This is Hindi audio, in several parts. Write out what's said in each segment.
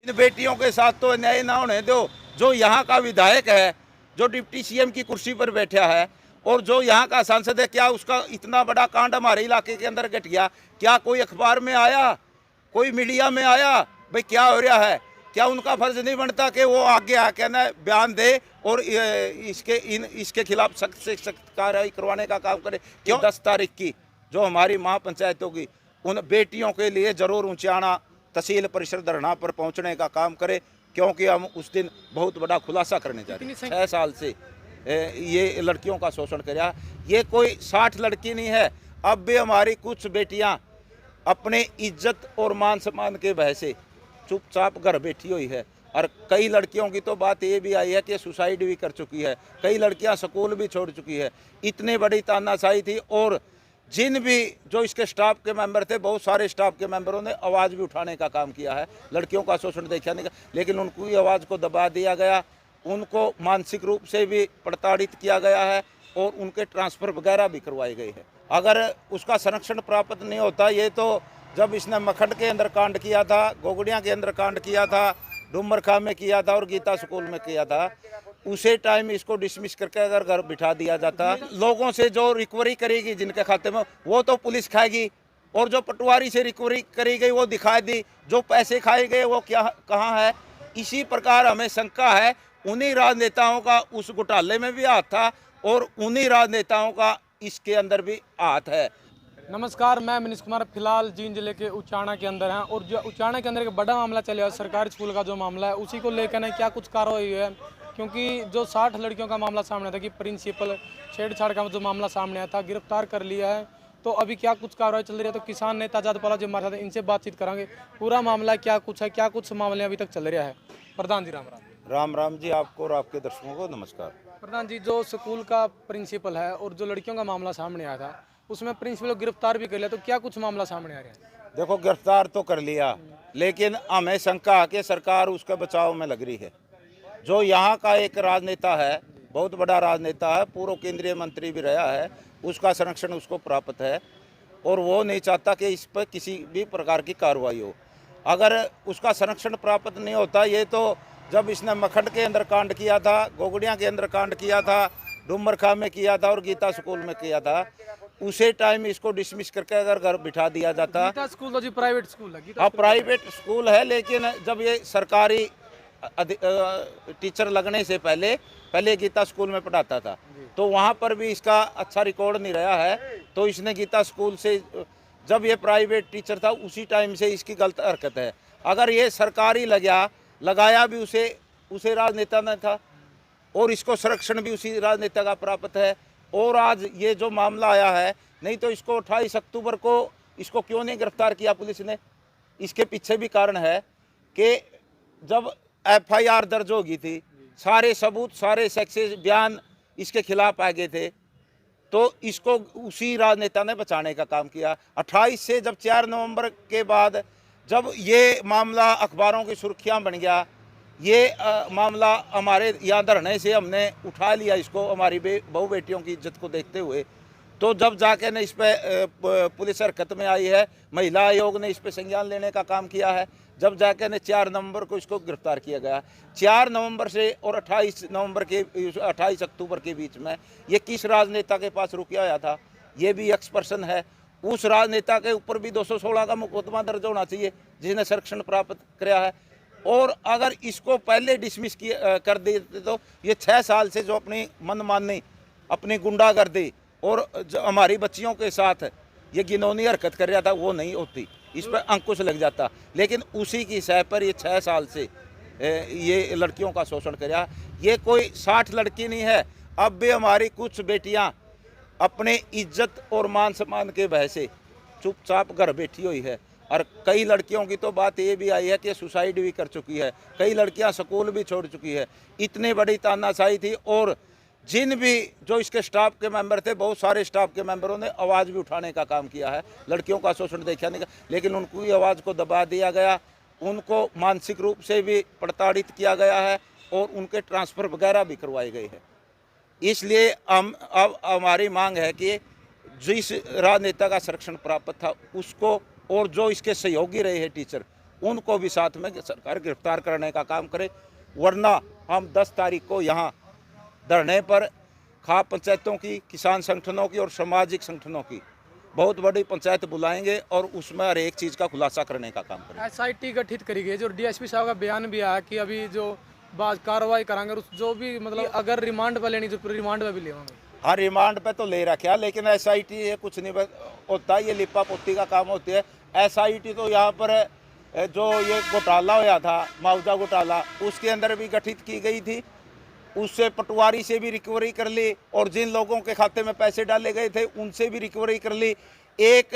इन बेटियों के साथ तो न्याय ना होने दो। जो यहाँ का विधायक है, जो डिप्टी सीएम की कुर्सी पर बैठा है और जो यहाँ का सांसद है, क्या उसका इतना बड़ा कांड हमारे इलाके के अंदर घट गया? क्या कोई अखबार में आया, कोई मीडिया में आया? भाई क्या हो रहा है? क्या उनका फर्ज नहीं बनता कि वो आगे आके ना बयान दे और इसके खिलाफ सख्त से सख्त कार्रवाई करवाने का काम करे? क्यों 10 तारीख की जो हमारी महापंचायतों की उन बेटियों के लिए जरूर ऊंचाना तहसील परिषद धरना पर पहुंचने का काम करें, क्योंकि हम उस दिन बहुत बड़ा खुलासा करने जा रहे हैं। 6 साल से ये लड़कियों का शोषण किया। ये कोई 60 लड़की नहीं है। अब भी हमारी कुछ बेटियां अपने इज्जत और मान सम्मान के भय से चुपचाप घर बैठी हुई है। और कई लड़कियों की तो बात ये भी आई है कि सुसाइड भी कर चुकी है। कई लड़कियां स्कूल भी छोड़ चुकी है। इतनी बड़ी तानाशाही थी। और जिन भी जो इसके स्टाफ के मेंबर थे, बहुत सारे स्टाफ के मेंबरों ने आवाज़ भी उठाने का काम किया है लड़कियों का शोषण दिखाने का, लेकिन उनकी आवाज़ को दबा दिया गया। उनको मानसिक रूप से भी प्रताड़ित किया गया है और उनके ट्रांसफ़र वगैरह भी करवाए गए हैं। अगर उसका संरक्षण प्राप्त नहीं होता, ये तो जब इसने मखट के अंदर कांड किया था, गोगड़िया के अंदर कांड किया था, डुमरखा में किया था और गीता स्कूल में किया था, उसे टाइम इसको डिसमिस करके अगर घर बिठा दिया जाता, लोगों से जो रिकवरी करेगी जिनके खाते में, वो तो पुलिस खाएगी। और जो पटवारी से रिकवरी करी गई वो दिखा दी। जो पैसे खाए गए वो क्या कहाँ है? इसी प्रकार हमें शंका है उन्हीं राजनेताओं का उस घोटाले में भी हाथ था और उन्हीं राजनेताओं का इसके अंदर भी हाथ है। नमस्कार, मैं मनीष कुमार। फिलहाल जींद जिले के उचाना के अंदर हैं और जो उचाना के अंदर एक बड़ा मामला चला है, सरकारी स्कूल का जो मामला है, उसी को लेकर ना क्या कुछ कार्रवाई हुई है। क्योंकि जो 60 लड़कियों का मामला सामने था कि प्रिंसिपल छेड़छाड़ का जो मामला सामने आया था, गिरफ्तार कर लिया है। तो अभी क्या कुछ कार्रवाई चल रही है, तो किसान नेता जादपाला जो हमारे साथ, इनसे बातचीत करांगे। पूरा मामला क्या कुछ है, क्या कुछ मामले अभी तक चल रहा है। प्रधान जी राम राम। राम राम जी, आपको और आपके दर्शकों को नमस्कार। प्रधान जी, जो स्कूल का प्रिंसिपल है और जो लड़कियों का मामला सामने आया था, उसमें प्रिंसिपल को गिरफ्तार भी कर लिया, तो क्या कुछ मामला सामने आ रहा है? देखो, गिरफ्तार तो कर लिया, लेकिन हमें शंका कि सरकार उसके बचाव में लग रही है। जो यहाँ का एक राजनेता है, बहुत बड़ा राजनेता है, पूर्व केंद्रीय मंत्री भी रहा है, उसका संरक्षण उसको प्राप्त है और वो नहीं चाहता कि इस पर किसी भी प्रकार की कार्रवाई हो। अगर उसका संरक्षण प्राप्त नहीं होता, ये तो जब इसने मखट के अंदर कांड किया था, गोगड़िया के अंदर कांड किया था, डुमरखा में किया था और गीता स्कूल में किया था, उसे टाइम इसको डिसमिस करके अगर घर बिठा दिया जाता। गीता स्कूल तो जी प्राइवेट स्कूल है। हाँ, प्राइवेट स्कूल है, लेकिन जब ये सरकारी टीचर लगने से पहले गीता स्कूल में पढ़ाता था, तो वहाँ पर भी इसका अच्छा रिकॉर्ड नहीं रहा है। तो इसने गीता स्कूल से, जब ये प्राइवेट टीचर था, उसी टाइम से इसकी गलत हरकत है। अगर ये सरकारी लगाया भी उसे राजनेता ने था और इसको संरक्षण भी उसी राजनेता का प्राप्त है। और आज ये जो मामला आया है, नहीं तो इसको 28 अक्टूबर को इसको क्यों नहीं गिरफ्तार किया पुलिस ने? इसके पीछे भी कारण है कि जब FIR दर्ज होगी थी, सारे सबूत, सारे सक्सेस बयान इसके खिलाफ आ गए थे, तो इसको उसी राजनेता ने बचाने का काम किया। 28 से जब 4 नवंबर के बाद जब ये मामला अखबारों की सुर्खियां बन गया, ये मामला हमारे यहाँ धरने से हमने उठा लिया इसको, हमारी बहू बेटियों की इज्जत को देखते हुए। तो जब जाके ने इस पर पुलिस हरकत में आई है, महिला आयोग ने इस पर संज्ञान लेने का काम किया है, जब जाके ने 4 नवंबर को इसको गिरफ्तार किया गया। 4 नवंबर से और 28 अक्टूबर के बीच में ये किस राजनेता के पास रुकिया हुआ था, ये भी एक्सपर्सन है। उस राजनेता के ऊपर भी 216 का मुकदमा दर्ज होना चाहिए जिसने संरक्षण प्राप्त किया है। और अगर इसको पहले डिसमिस कर देते तो ये 6 साल से जो अपनी मनमानी, अपनी गुंडागर्दी और हमारी बच्चियों के साथ ये घिनौनी हरकत कर रहा था, वो नहीं होती, इस पर अंकुश लग जाता। लेकिन उसी की सह पर ये 6 साल से ये लड़कियों का शोषण कर रहा। ये कोई 60 लड़की नहीं है। अब भी हमारी कुछ बेटियां अपने इज्जत और मान सम्मान के भय से चुपचाप घर बैठी हुई है। और कई लड़कियों की तो बात ये भी आई है कि सुसाइड भी कर चुकी है। कई लड़कियां स्कूल भी छोड़ चुकी है। इतनी बड़ी तानाशाही थी। और जिन भी जो इसके स्टाफ के मेंबर थे, बहुत सारे स्टाफ के मेंबरों ने आवाज़ भी उठाने का काम किया है लड़कियों का शोषण दिखाने का, लेकिन उनकी आवाज़ को दबा दिया गया। उनको मानसिक रूप से भी प्रताड़ित किया गया है और उनके ट्रांसफ़र वगैरह भी करवाए गए हैं। इसलिए अब हमारी मांग है कि जिस राजनेता का संरक्षण प्राप्त था उसको, और जो इसके सहयोगी रहे हैं टीचर, उनको भी साथ में सरकार गिरफ्तार करने का काम करे, वरना हम 10 तारीख को यहाँ धरने पर खाप पंचायतों की, किसान संगठनों की और सामाजिक संगठनों की बहुत बड़ी पंचायत बुलाएंगे और उसमें हर एक चीज़ का खुलासा करने का काम करेंगे। SIT गठित करी गई, जो DSP साहब का बयान भी आया कि अभी जो बात कार्रवाई कराएंगे, और जो भी मतलब अगर रिमांड पर लेनी तो रिमांड पर भी ले होंगे। हाँ, रिमांड पे तो ले रखा, लेकिन SIT ये कुछ नहीं होता, ये लिपा पोती का काम होती है। SIT तो यहाँ पर जो ये घोटाला हुआ था, मुआवजा घोटाला, उसके अंदर भी गठित की गई थी, उससे पटवारी से भी रिकवरी कर ली और जिन लोगों के खाते में पैसे डाले गए थे उनसे भी रिकवरी कर ली। एक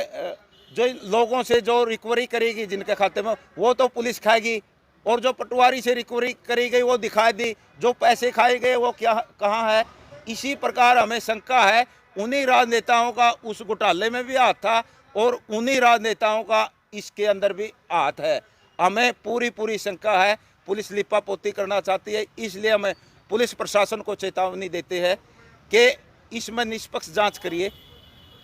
जो लोगों से जो रिकवरी करेगी जिनके खाते में, वो तो पुलिस खाएगी, और जो पटवारी से रिकवरी करी गई वो दिखा दी, जो पैसे खाए गए वो क्या कहाँ है। इसी प्रकार हमें शंका है उन्हीं राजनेताओं का उस घोटाले में भी हाथ था और उन्हीं राजनेताओं का इसके अंदर भी हाथ है। हमें पूरी शंका है, पुलिस लिपापोती करना चाहती है, इसलिए हमें पुलिस प्रशासन को चेतावनी देते हैं कि इसमें निष्पक्ष जांच करिए।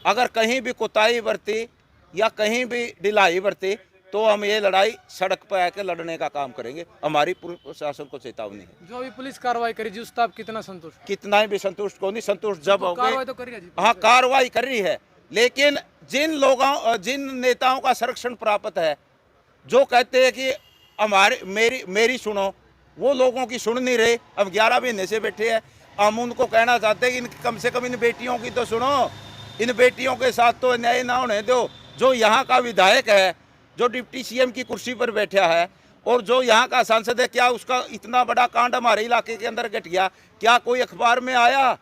अगर कहीं भी कोताही बरती या कहीं भी ढिलाई बरती तो हम ये लड़ाई सड़क पर आकर लड़ने का काम करेंगे। हमारी पुलिस प्रशासन को चेतावनी है। जो अभी पुलिस कार्रवाई करी जी, उससे आप कितना संतुष्ट? कितना भी संतुष्ट को नहीं, संतुष्ट जब हो कार्रवाई तो करी है जी। हाँ, कार्रवाई कर रही है, लेकिन जिन नेताओं का संरक्षण प्राप्त है, जो कहते हैं कि हमारे मेरी सुनो, वो लोगों की सुन नहीं रहे। अब 11 महीने से बैठे हैं, हम उनको कहना चाहते हैं कि कम से कम इन बेटियों की तो सुनो, इन बेटियों के साथ तो न्याय ना होने दो। जो यहाँ का विधायक है, जो डिप्टी CM की कुर्सी पर बैठा है और जो यहाँ का सांसद है, क्या उसका इतना बड़ा कांड हमारे इलाके के अंदर घट गया? क्या कोई अखबार में आया,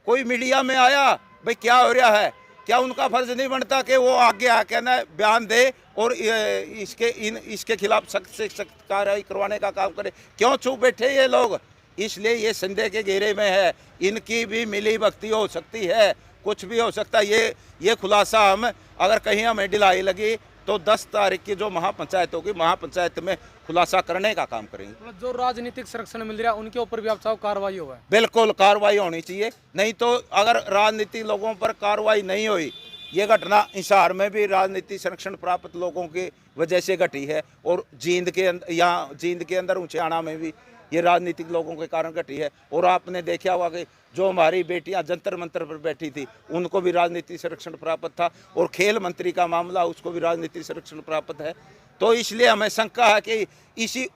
कोई मीडिया में आया? भाई क्या हो रहा है? क्या उनका फर्ज नहीं बनता कि वो आगे आके ना बयान दे और इसके खिलाफ सख्त से सख्त कार्रवाई करवाने का काम करे? क्यों चुप बैठे ये लोग? इसलिए ये संदेह के घेरे में है, इनकी भी मिली भगती हो सकती है, कुछ भी हो सकता है। ये खुलासा हम अगर कहीं हमें ढिलाई लगी तो 10 तारीख की जो महापंचायत होगी, महापंचायत में खुलासा करने का काम करेंगे। जो राजनीतिक संरक्षण मिल रहा है उनके ऊपर भी आप चाहो कार्रवाई हो? बिल्कुल कार्रवाई होनी चाहिए, नहीं तो अगर राजनीतिक लोगों पर कार्रवाई नहीं हुई, ये घटना हिसार में भी राजनीतिक संरक्षण प्राप्त लोगों की वजह से घटी है और जींद के अंदर ऊंचाना में भी ये राजनीतिक लोगों के कारण घटी है। और आपने देखा होगा कि जो हमारी बेटियां जंतर मंतर पर बैठी थी उनको भी राजनीतिक संरक्षण प्राप्त था, और खेल मंत्री का मामला उसको भी राजनीतिक संरक्षण प्राप्त है। तो इसलिए हमें शंका है कि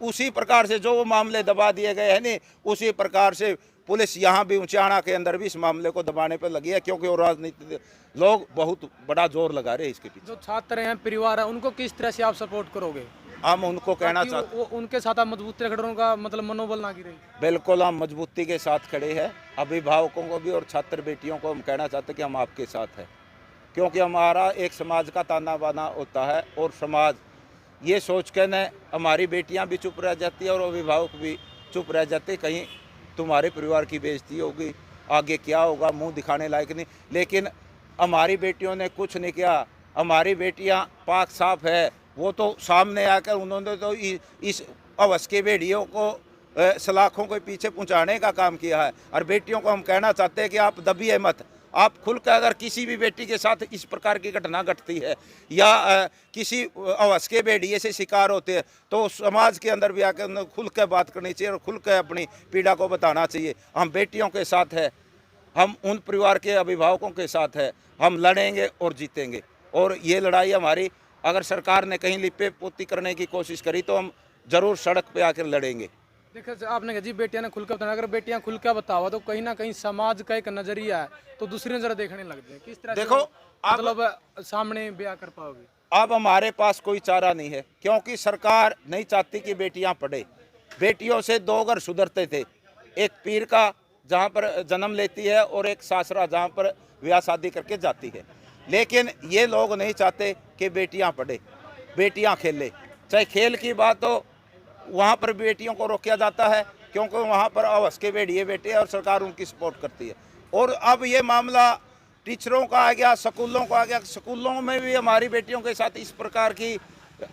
उसी प्रकार से जो वो मामले दबा दिए गए हैं नहीं, उसी प्रकार से पुलिस यहाँ भी ऊंचाना के अंदर भी इस मामले को दबाने पर लगी है, क्योंकि वो राजनीतिक लोग बहुत बड़ा जोर लगा रहे हैं इसके पीछे। जो छात्र हैं, परिवार है, उनको किस तरह से आप सपोर्ट करोगे? हम उनको कहना चाहते हैं उनके साथ आप मजबूती खड़े उनका मतलब मनोबल ना गिरे। बिल्कुल हम मजबूती के साथ खड़े हैं। अभिभावकों को भी और छात्र बेटियों को हम कहना चाहते हैं कि हम आपके साथ हैं, क्योंकि हमारा एक समाज का ताना बाना होता है और समाज ये सोच कर न हमारी बेटियां भी चुप रह जाती है और अभिभावक भी चुप रह जाते, कहीं तुम्हारे परिवार की बेइज्जती होगी, आगे क्या होगा, मुंह दिखाने लायक नहीं। लेकिन हमारी बेटियों ने कुछ नहीं किया, हमारी बेटियां पाक साफ है। वो तो सामने आकर उन्होंने तो इस अवस के भेड़ियों को सलाखों के पीछे पहुंचाने का काम किया है। और बेटियों को हम कहना चाहते हैं कि आप दबिए मत, आप खुलकर अगर किसी भी बेटी के साथ इस प्रकार की घटना घटती है या किसी अवस के भेड़िए से शिकार होते हैं तो समाज के अंदर भी आकर खुल कर बात करनी चाहिए और खुल कर अपनी पीड़ा को बताना चाहिए। हम बेटियों के साथ है, हम उन परिवार के अभिभावकों के साथ है, हम लड़ेंगे और जीतेंगे। और ये लड़ाई हमारी, अगर सरकार ने कहीं लिपे पोती करने की कोशिश करी तो हम जरूर सड़क पे आकर लड़ेंगे। देखिए आपने कहा जी बेटियां ने खुलकर बताया, अगर बेटियां खुलकर बतावा तो कहीं ना कहीं समाज का एक नजरिया है तो दूसरी नजर देखने लगते हैं। किस तरह देखो मतलब सामने बयां कर पाओगे? अब हमारे पास कोई चारा नहीं है, क्योंकि सरकार नहीं चाहती कि बेटियां पढ़े। बेटियों से 2 घर सुधरते थे, एक पीर का जहाँ पर जन्म लेती है और एक सासरा जहाँ पर ब्याह शादी करके जाती है। लेकिन ये लोग नहीं चाहते कि बेटियां पढ़े, बेटियां खेले। चाहे खेल की बात हो, वहाँ पर बेटियों को रोका जाता है क्योंकि वहाँ पर अवस के भेड़िए बेटे हैं और सरकार उनकी सपोर्ट करती है। और अब ये मामला टीचरों का आ गया, स्कूलों का आ गया, स्कूलों में भी हमारी बेटियों के साथ इस प्रकार की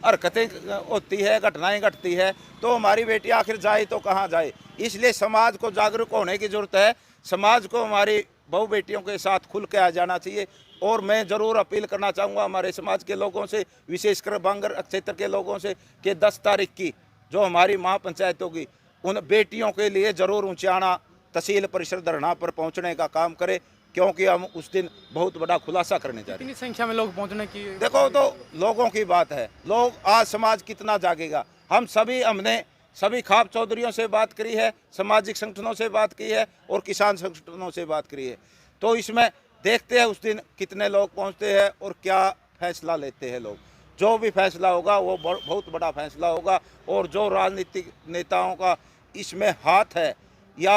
हरकतें होती है, घटनाएं घटती है, तो हमारी बेटी आखिर जाए तो कहाँ जाए। इसलिए समाज को जागरूक होने की ज़रूरत है। समाज को हमारी बहू बेटियों के साथ खुल के आ जाना चाहिए। और मैं ज़रूर अपील करना चाहूँगा हमारे समाज के लोगों से, विशेषकर बांगर क्षेत्र के लोगों से, कि 10 तारीख की जो हमारी महापंचायत होगी उन बेटियों के लिए ज़रूर ऊंचाना तहसील परिषद धरना पर पहुंचने का काम करें, क्योंकि हम उस दिन बहुत बड़ा खुलासा करने जा रहे हैं। कितनी संख्या में लोग पहुंचने की? देखो तो लोगों की बात है, लोग आज समाज कितना जागेगा। हमने सभी खाप चौधरियों से बात करी है, सामाजिक संगठनों से बात की है और किसान संगठनों से बात करी है। तो इसमें देखते हैं उस दिन कितने लोग पहुंचते हैं और क्या फैसला लेते हैं लोग। जो भी फैसला होगा वो बहुत बड़ा फैसला होगा। और जो राजनीतिक नेताओं का इसमें हाथ है या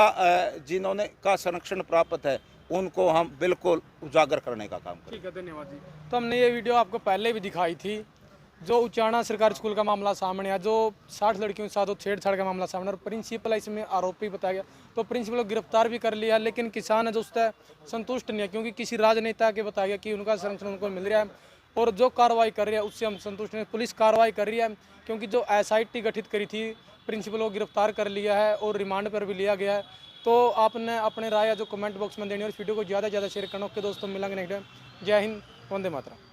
जिन्होंने का संरक्षण प्राप्त है, उनको हम बिल्कुल उजागर करने का काम करें। ठीक है, धन्यवाद जी। तो हमने ये वीडियो आपको पहले भी दिखाई थी, जो उचाना सरकारी स्कूल का मामला सामने आया, जो 60 लड़कियों के साथ वो छेड़छाड़ का मामला सामने, और प्रिंसिपल इसमें आरोपी बताया गया। तो प्रिंसिपल को गिरफ्तार भी कर लिया, लेकिन किसान है जो उससे संतुष्ट नहीं है, क्योंकि किसी राजनेता के बताया गया कि उनका संरक्षण उनको मिल रहा है और जो कार्रवाई कर रही है उससे हम संतुष्ट नहीं। पुलिस कार्रवाई कर रही है, क्योंकि जो SIT गठित करी थी, प्रिंसिपल को गिरफ्तार कर लिया है और रिमांड पर भी लिया गया है। तो आपने अपने राय जो कमेंट बॉक्स में देनी और इस वीडियो को ज़्यादा से ज़्यादा शेयर करना। ओके दोस्तों, मिलेंगे नेक्स्ट टाइम। जय हिंद, वंदे मातरम।